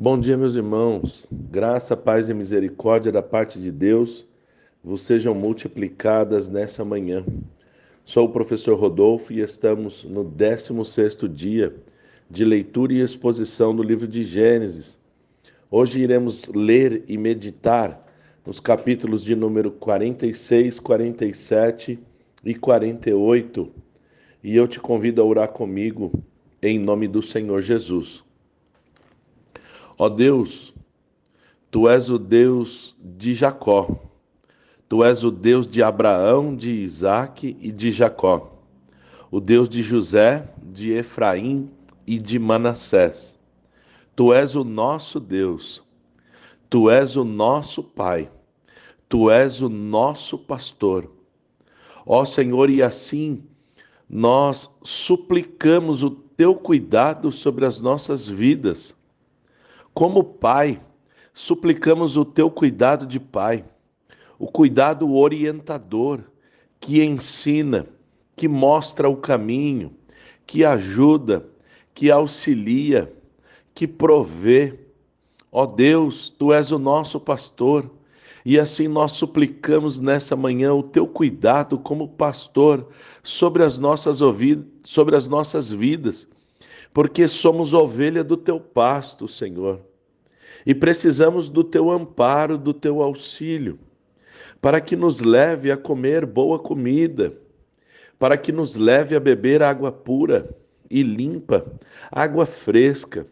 Bom dia, meus irmãos. Graça, paz e misericórdia da parte de Deus vos sejam multiplicadas nessa manhã. Sou o professor Rodolfo e estamos no 16º dia de leitura e exposição do livro de Gênesis. Hoje iremos ler e meditar nos capítulos de número 46, 47 e 48. E eu te convido a orar comigo em nome do Senhor Jesus. Ó Deus, Tu és o Deus de Jacó, Tu és o Deus de Abraão, de Isaque e de Jacó, o Deus de José, de Efraim e de Manassés. Tu és o nosso Deus, Tu és o nosso Pai, Tu és o nosso pastor. Ó Senhor, e assim nós suplicamos o Teu cuidado sobre as nossas vidas. Como Pai, suplicamos o Teu cuidado de Pai, o cuidado orientador que ensina, que mostra o caminho, que ajuda, que auxilia, que provê. Ó Deus, Tu és o nosso pastor, e assim nós suplicamos nessa manhã o Teu cuidado como pastor sobre as nossas vidas, porque somos ovelha do Teu pasto, Senhor, e precisamos do Teu amparo, do Teu auxílio, para que nos leve a comer boa comida, para que nos leve a beber água pura e limpa, água fresca,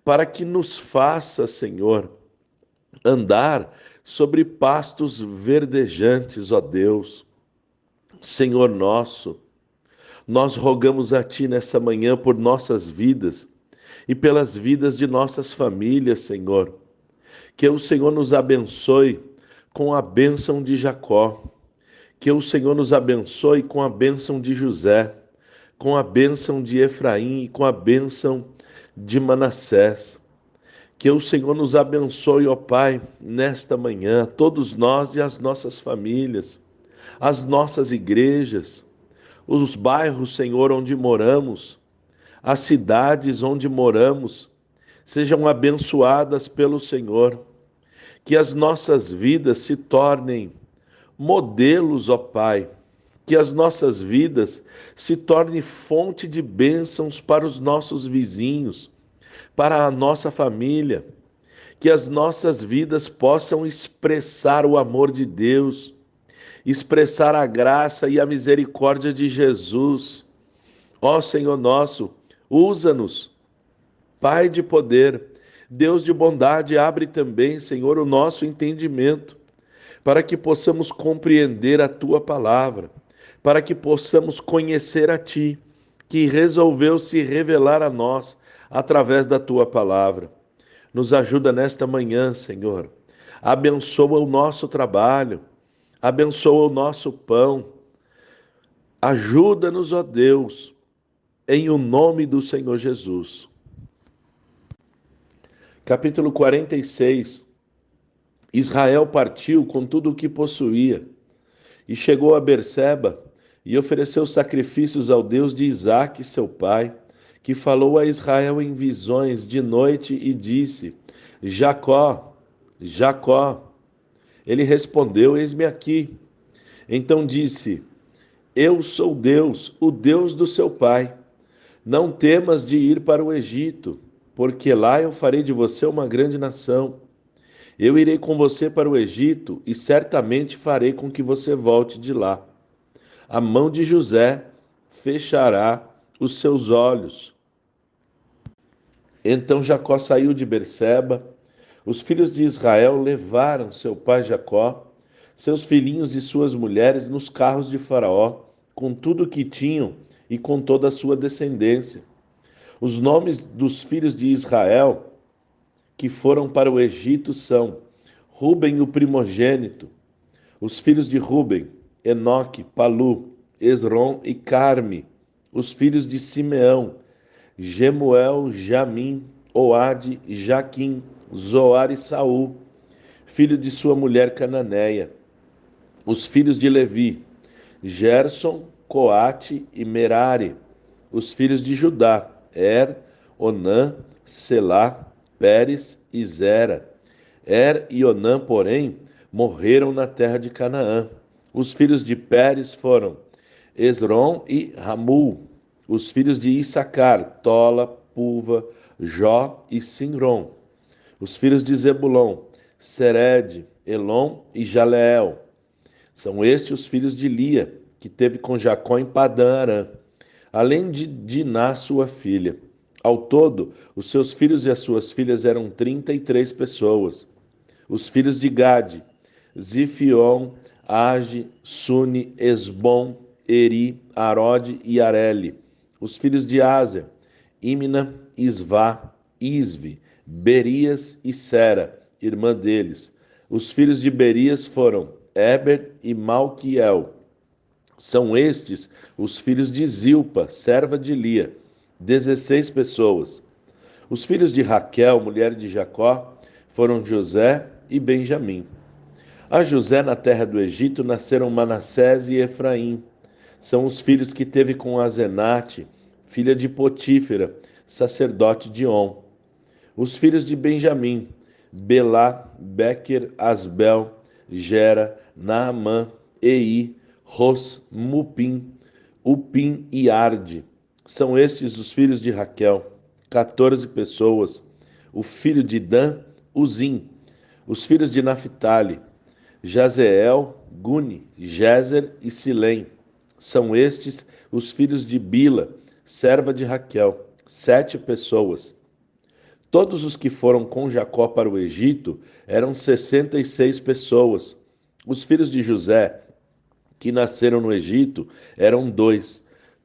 para que nos faça, Senhor, andar sobre pastos verdejantes, ó Deus. Senhor nosso, nós rogamos a Ti nessa manhã por nossas vidas e pelas vidas de nossas famílias, Senhor. Que o Senhor nos abençoe com a bênção de Jacó, que o Senhor nos abençoe com a bênção de José, com a bênção de Efraim e com a bênção de Manassés. Que o Senhor nos abençoe, ó Pai, nesta manhã, todos nós e as nossas famílias, as nossas igrejas, os bairros, Senhor, onde moramos, as cidades onde moramos, sejam abençoadas pelo Senhor. Que as nossas vidas se tornem modelos, ó Pai, que as nossas vidas se tornem fonte de bênçãos para os nossos vizinhos, para a nossa família, que as nossas vidas possam expressar o amor de Deus, expressar a graça e a misericórdia de Jesus. Ó Senhor nosso, usa-nos, Pai de poder, Deus de bondade, abre também, Senhor, o nosso entendimento, para que possamos compreender a Tua palavra, para que possamos conhecer a Ti, que resolveu se revelar a nós através da Tua palavra. Nos ajuda nesta manhã, Senhor. Abençoa o nosso trabalho, abençoa o nosso pão. Ajuda-nos, ó Deus, em o nome do Senhor Jesus. Capítulo 46. Israel partiu com tudo o que possuía e chegou a Berseba e ofereceu sacrifícios ao Deus de Isaque, seu pai, que falou a Israel em visões de noite e disse: Jacó, Jacó. Ele respondeu: Eis-me aqui. Então disse: Eu sou Deus, o Deus do seu pai. Não temas de ir para o Egito, porque lá eu farei de você uma grande nação. Eu irei com você para o Egito e certamente farei com que você volte de lá. A mão de José fechará os seus olhos. Então Jacó saiu de Berseba. Os filhos de Israel levaram seu pai Jacó, seus filhinhos e suas mulheres nos carros de Faraó, com tudo o que tinham e com toda a sua descendência. Os nomes dos filhos de Israel que foram para o Egito são Ruben, o primogênito, os filhos de Ruben, Enoque, Palu, Esrom e Carme, os filhos de Simeão, Gemuel, Jamim, Oade, Jaquim, Zoar e Saul, filho de sua mulher cananeia, os filhos de Levi, Gerson, Coate e Merari, os filhos de Judá, Onã, Selá, Pérez e Zera. E Onã, porém, morreram na terra de Canaã. Os filhos de Pérez foram Esrom e Ramul. Os filhos de Issacar, Tola, Puva, Jó e Sinrom. Os filhos de Zebulon, Sered, Elom e Jaleel. São estes os filhos de Lia, que teve com Jacó em Padã Arã, além de Diná, sua filha. Ao todo, os seus filhos e as suas filhas eram 33 pessoas. Os filhos de Gade, Zifion, Age, Suni, Esbom, Eri, Arode e Areli. Os filhos de Aser, Imna, Isvá, Isvi, Berias e Sera, irmã deles. Os filhos de Berias foram Eber e Malquiel. São estes os filhos de Zilpa, serva de Lia, 16 pessoas. Os filhos de Raquel, mulher de Jacó, foram José e Benjamim. A José na terra do Egito nasceram Manassés e Efraim. São os filhos que teve com Azenate, filha de Potífera, sacerdote de On. Os filhos de Benjamim, Belá, Bequer, Asbel, Gera, Naamã, Ei, Ros, Mupim, Upim e Arde. São estes os filhos de Raquel, 14 pessoas. O filho de Dan, Uzim. Os filhos de Naphtali, Jazeel, Guni, Jezer e Silém. São estes os filhos de Bila, serva de Raquel, 7 pessoas. Todos os que foram com Jacó para o Egito eram 66 pessoas. Os filhos de José, que nasceram no Egito, eram 2.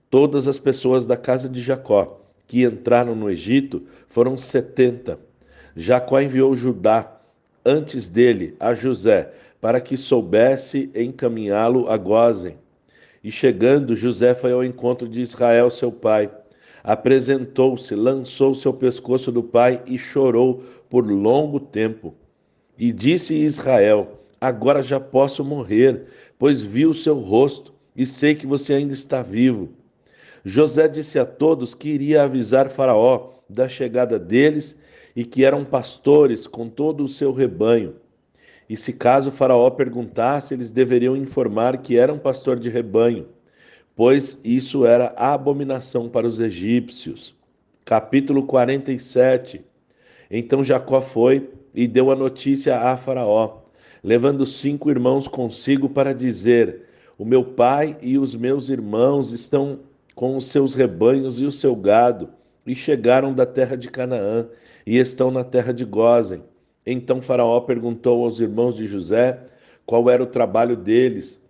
Todas as pessoas da casa de Jacó, que entraram no Egito, foram 70. Jacó enviou Judá antes dele a José, para que soubesse encaminhá-lo a Gósen. E chegando, José foi ao encontro de Israel, seu pai. Apresentou-se, lançou seu pescoço do pai e chorou por longo tempo. E disse Israel: agora já posso morrer, pois vi o seu rosto e sei que você ainda está vivo. José disse a todos que iria avisar Faraó da chegada deles e que eram pastores com todo o seu rebanho. E se caso Faraó perguntasse, eles deveriam informar que eram pastor de rebanho, pois isso era abominação para os egípcios. Capítulo 47. Então Jacó foi e deu a notícia a Faraó, levando 5 irmãos consigo para dizer: o meu pai e os meus irmãos estão com os seus rebanhos e o seu gado, e chegaram da terra de Canaã, e estão na terra de Gósen. Então Faraó perguntou aos irmãos de José qual era o trabalho deles,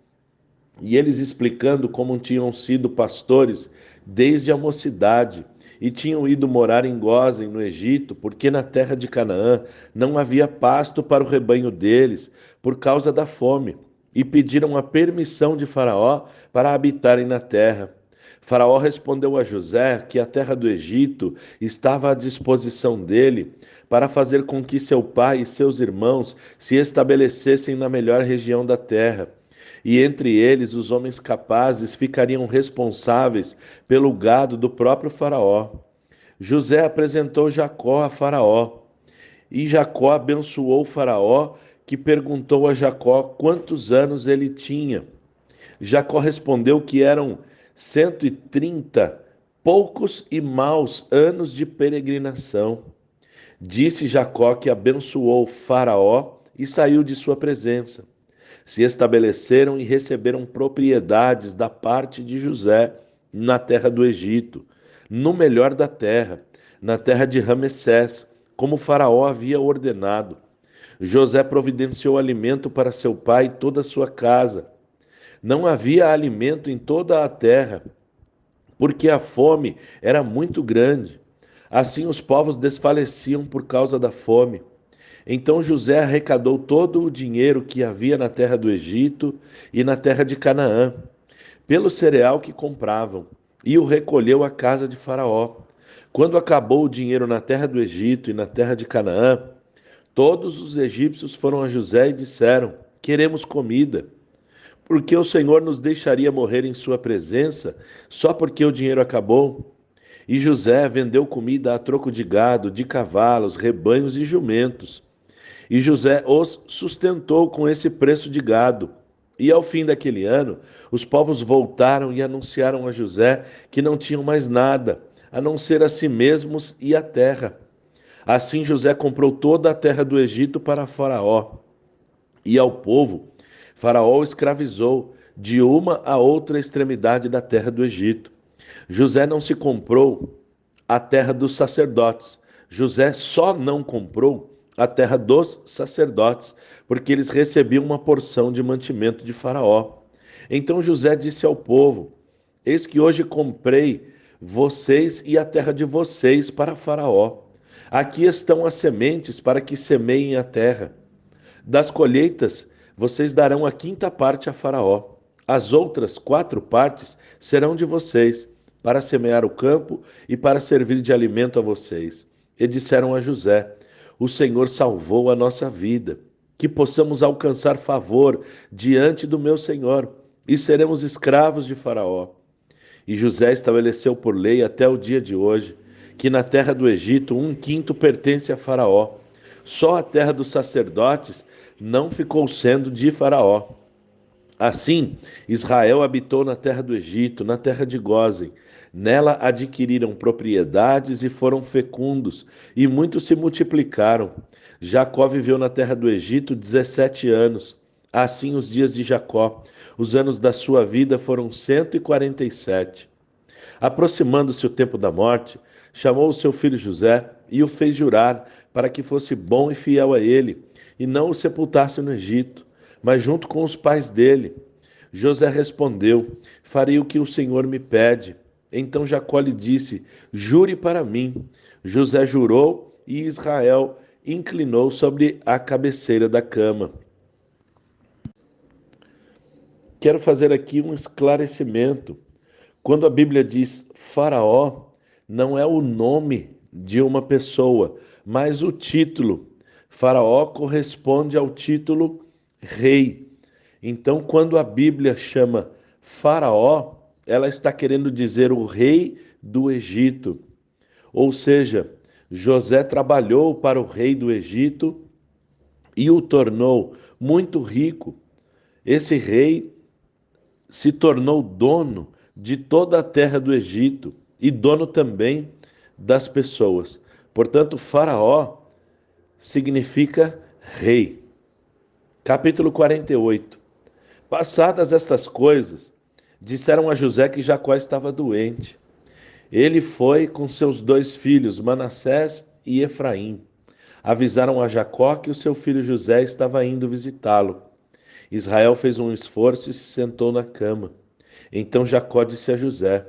e eles explicando como tinham sido pastores desde a mocidade, e tinham ido morar em Gósen, no Egito, porque na terra de Canaã não havia pasto para o rebanho deles, por causa da fome, e pediram a permissão de Faraó para habitarem na terra. Faraó respondeu a José que a terra do Egito estava à disposição dele para fazer com que seu pai e seus irmãos se estabelecessem na melhor região da terra. E entre eles os homens capazes ficariam responsáveis pelo gado do próprio Faraó. José apresentou Jacó a Faraó, e Jacó abençoou Faraó, que perguntou a Jacó quantos anos ele tinha. Jacó respondeu que eram 130, poucos e maus anos de peregrinação. Disse Jacó que abençoou Faraó e saiu de sua presença. Se estabeleceram e receberam propriedades da parte de José na terra do Egito, no melhor da terra, na terra de Ramessés, como Faraó havia ordenado. José providenciou alimento para seu pai e toda a sua casa. Não havia alimento em toda a terra, porque a fome era muito grande. Assim os povos desfaleciam por causa da fome. Então José arrecadou todo o dinheiro que havia na terra do Egito e na terra de Canaã, pelo cereal que compravam, e o recolheu à casa de Faraó. Quando acabou o dinheiro na terra do Egito e na terra de Canaã, todos os egípcios foram a José e disseram: queremos comida. Porque o Senhor nos deixaria morrer em sua presença, só porque o dinheiro acabou? E José vendeu comida a troco de gado, de cavalos, rebanhos e jumentos. E José os sustentou com esse preço de gado. E ao fim daquele ano, os povos voltaram e anunciaram a José que não tinham mais nada, a não ser a si mesmos e a terra. Assim José comprou toda a terra do Egito para Faraó. E ao povo, Faraó o escravizou de uma a outra extremidade da terra do Egito. José não se comprou a terra dos sacerdotes. José só não comprou a terra dos sacerdotes, porque eles recebiam uma porção de mantimento de Faraó. Então José disse ao povo: Eis que hoje comprei vocês e a terra de vocês para Faraó. Aqui estão as sementes para que semeiem a terra. Das colheitas, vocês darão a quinta parte a Faraó. As outras 4 partes serão de vocês, para semear o campo e para servir de alimento a vocês. E disseram a José: O Senhor salvou a nossa vida, que possamos alcançar favor diante do meu Senhor, e seremos escravos de Faraó. E José estabeleceu por lei até o dia de hoje, que na terra do Egito 1/5 pertence a Faraó. Só a terra dos sacerdotes não ficou sendo de Faraó. Assim, Israel habitou na terra do Egito, na terra de Gósen. Nela adquiriram propriedades e foram fecundos, e muitos se multiplicaram. Jacó viveu na terra do Egito 17 anos. Assim, os dias de Jacó, os anos da sua vida foram 147. Aproximando-se o tempo da morte, chamou o seu filho José e o fez jurar para que fosse bom e fiel a ele, e não o sepultasse no Egito, mas junto com os pais dele. José respondeu: Farei o que o Senhor me pede. Então Jacó lhe disse: Jure para mim. José jurou e Israel inclinou sobre a cabeceira da cama. Quero fazer aqui um esclarecimento. Quando a Bíblia diz Faraó, não é o nome de uma pessoa, mas o título. Faraó corresponde ao título rei. Então, quando a Bíblia chama Faraó, ela está querendo dizer o rei do Egito. Ou seja, José trabalhou para o rei do Egito e o tornou muito rico. Esse rei se tornou dono de toda a terra do Egito e dono também das pessoas. Portanto, Faraó significa rei. Capítulo 48. Passadas estas coisas, disseram a José que Jacó estava doente. Ele foi com seus 2 filhos, Manassés e Efraim. Avisaram a Jacó que o seu filho José estava indo visitá-lo. Israel fez um esforço e se sentou na cama. Então Jacó disse a José: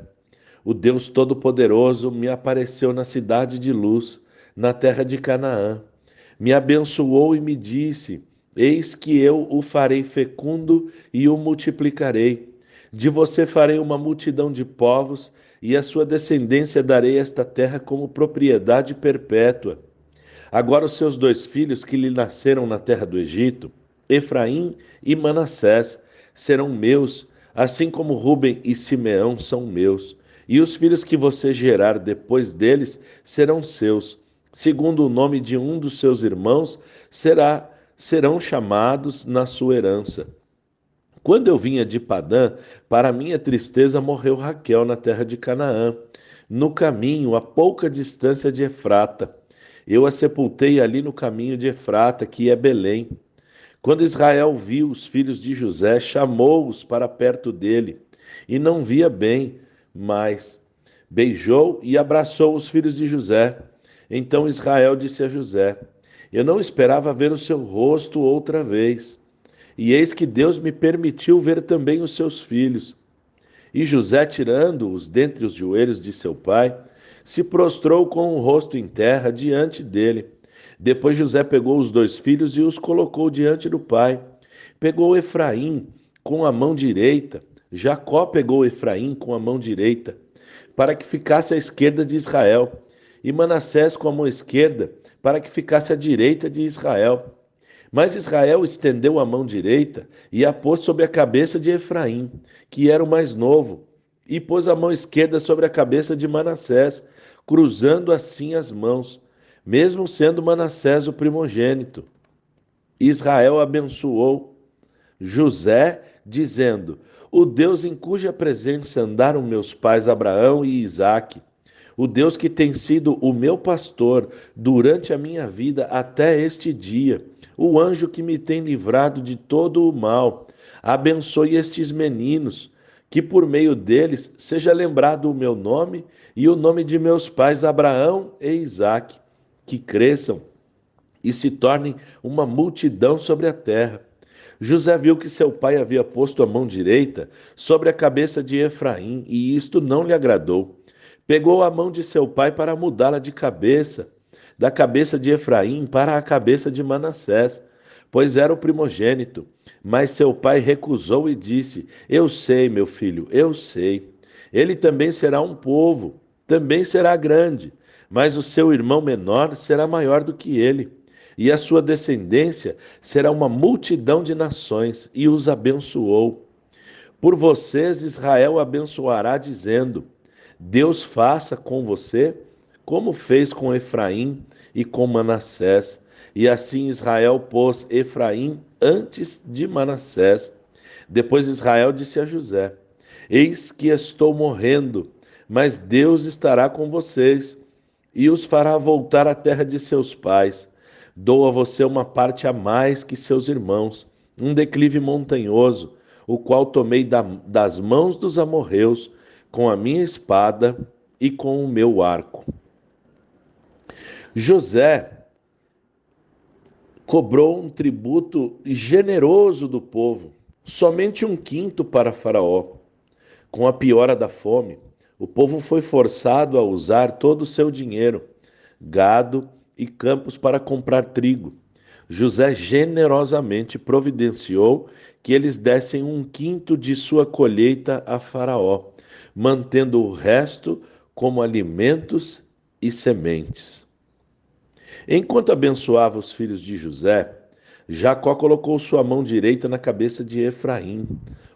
O Deus Todo-Poderoso me apareceu na cidade de Luz, na terra de Canaã. Me abençoou e me disse: Eis que eu o farei fecundo e o multiplicarei. De você farei uma multidão de povos, e a sua descendência darei esta terra como propriedade perpétua. Agora os seus 2 filhos que lhe nasceram na terra do Egito, Efraim e Manassés, serão meus, assim como Ruben e Simeão são meus. E os filhos que você gerar depois deles serão seus. Segundo o nome de um dos seus irmãos, serão chamados na sua herança. Quando eu vinha de Padã, para minha tristeza morreu Raquel na terra de Canaã, no caminho, a pouca distância de Efrata. Eu a sepultei ali no caminho de Efrata, que é Belém. Quando Israel viu os filhos de José, chamou-os para perto dele, e não via bem, mas beijou e abraçou os filhos de José. Então Israel disse a José: Eu não esperava ver o seu rosto outra vez. E eis que Deus me permitiu ver também os seus filhos. E José, tirando-os dentre os joelhos de seu pai, se prostrou com o rosto em terra diante dele. Depois José pegou os 2 filhos e os colocou diante do pai. Pegou Efraim com a mão direita. Jacó pegou Efraim com a mão direita, para que ficasse à esquerda de Israel, e Manassés com a mão esquerda, para que ficasse à direita de Israel. Mas Israel estendeu a mão direita e a pôs sobre a cabeça de Efraim, que era o mais novo, e pôs a mão esquerda sobre a cabeça de Manassés, cruzando assim as mãos, mesmo sendo Manassés o primogênito. Israel abençoou José, dizendo: O Deus em cuja presença andaram meus pais Abraão e Isaque, o Deus que tem sido o meu pastor durante a minha vida até este dia, o anjo que me tem livrado de todo o mal, abençoe estes meninos, que por meio deles seja lembrado o meu nome e o nome de meus pais Abraão e Isaque, que cresçam e se tornem uma multidão sobre a terra. José viu que seu pai havia posto a mão direita sobre a cabeça de Efraim, e isto não lhe agradou. Pegou a mão de seu pai para mudá-la de cabeça, da cabeça de Efraim para a cabeça de Manassés, pois era o primogênito. Mas seu pai recusou e disse: Eu sei, meu filho, eu sei. Ele também será um povo, também será grande, mas o seu irmão menor será maior do que ele, e a sua descendência será uma multidão de nações, e os abençoou. Por vocês Israel abençoará, dizendo: Deus faça com você como fez com Efraim e com Manassés. E assim Israel pôs Efraim antes de Manassés. Depois Israel disse a José: Eis que estou morrendo, mas Deus estará com vocês e os fará voltar à terra de seus pais. Dou a você uma parte a mais que seus irmãos, um declive montanhoso, o qual tomei das mãos dos amorreus, com a minha espada e com o meu arco. José cobrou um tributo generoso do povo, somente um quinto para Faraó. Com a piora da fome, o povo foi forçado a usar todo o seu dinheiro, gado e campos para comprar trigo. José generosamente providenciou que eles dessem um quinto de sua colheita a Faraó, mantendo o resto como alimentos e sementes. Enquanto abençoava os filhos de José, Jacó colocou sua mão direita na cabeça de Efraim,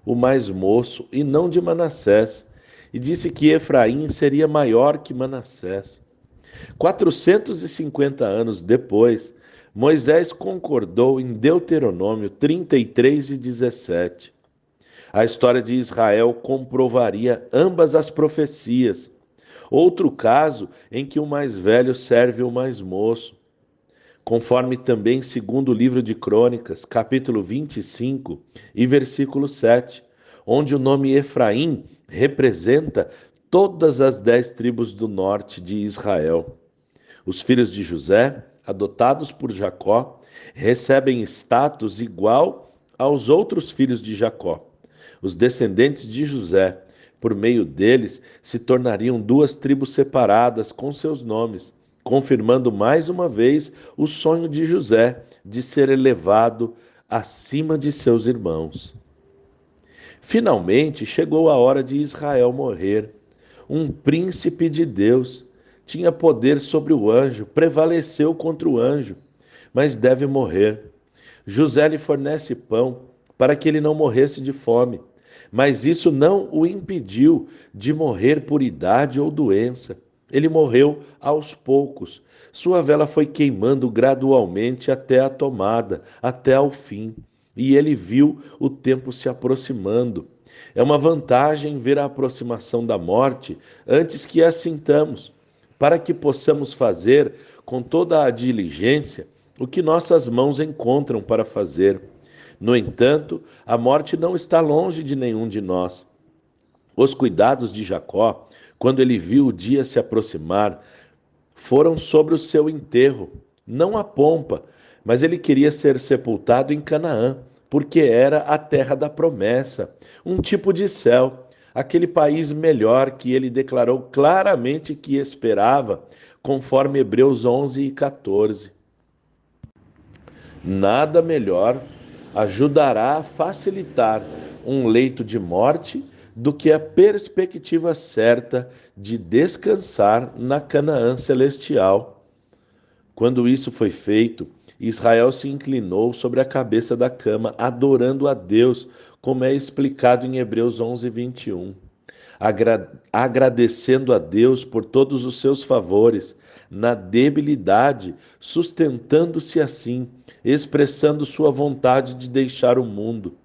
o mais moço, e não de Manassés, e disse que Efraim seria maior que Manassés. 450 anos depois, Moisés concordou em Deuteronômio 33:17. A história de Israel comprovaria ambas as profecias. Outro caso em que o mais velho serve o mais moço, conforme também segundo o livro de Crônicas, capítulo 25 e versículo 7, onde o nome Efraim representa todas as 10 tribos do norte de Israel. Os filhos de José, adotados por Jacó, recebem status igual aos outros filhos de Jacó. Os descendentes de José, por meio deles, se tornariam duas tribos separadas com seus nomes, confirmando mais uma vez o sonho de José de ser elevado acima de seus irmãos. Finalmente chegou a hora de Israel morrer. Um príncipe de Deus tinha poder sobre o anjo, prevaleceu contra o anjo, mas deve morrer. José lhe fornece pão para que ele não morresse de fome, mas isso não o impediu de morrer por idade ou doença. Ele morreu aos poucos. Sua vela foi queimando gradualmente até a tomada, até ao fim. E ele viu o tempo se aproximando. É uma vantagem ver a aproximação da morte antes que a sintamos, para que possamos fazer com toda a diligência o que nossas mãos encontram para fazer. No entanto, a morte não está longe de nenhum de nós. Os cuidados de Jacó, quando ele viu o dia se aproximar, foram sobre o seu enterro, não a pompa, mas ele queria ser sepultado em Canaã, porque era a terra da promessa, um tipo de céu, aquele país melhor que ele declarou claramente que esperava, conforme Hebreus 11:14. Nada melhor ajudará a facilitar um leito de morte do que a perspectiva certa de descansar na Canaã celestial. Quando isso foi feito, Israel se inclinou sobre a cabeça da cama, adorando a Deus, como é explicado em Hebreus 11:21. agradecendo a Deus por todos os seus favores, na debilidade, sustentando-se assim, expressando sua vontade de deixar o mundo.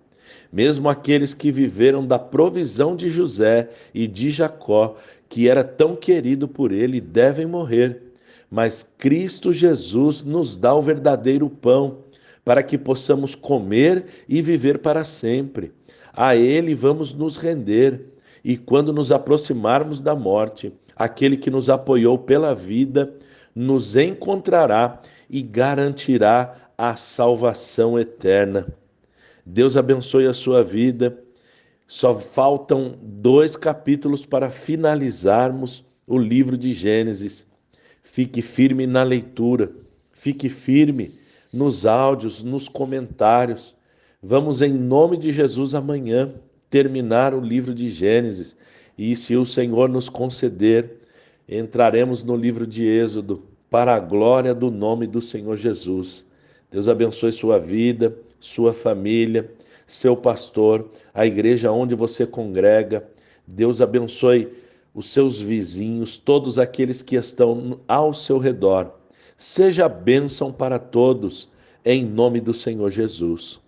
Mesmo aqueles que viveram da provisão de José e de Jacó, que era tão querido por ele, devem morrer. Mas Cristo Jesus nos dá o verdadeiro pão, para que possamos comer e viver para sempre. A Ele vamos nos render, e quando nos aproximarmos da morte, aquele que nos apoiou pela vida nos encontrará e garantirá a salvação eterna. Deus abençoe a sua vida. Só faltam 2 capítulos para finalizarmos o livro de Gênesis. Fique firme na leitura, fique firme nos áudios, nos comentários. Vamos, em nome de Jesus, amanhã terminar o livro de Gênesis. E se o Senhor nos conceder, entraremos no livro de Êxodo, para a glória do nome do Senhor Jesus. Deus abençoe sua vida, sua família, seu pastor, a igreja onde você congrega. Deus abençoe os seus vizinhos, todos aqueles que estão ao seu redor. Seja bênção para todos, em nome do Senhor Jesus.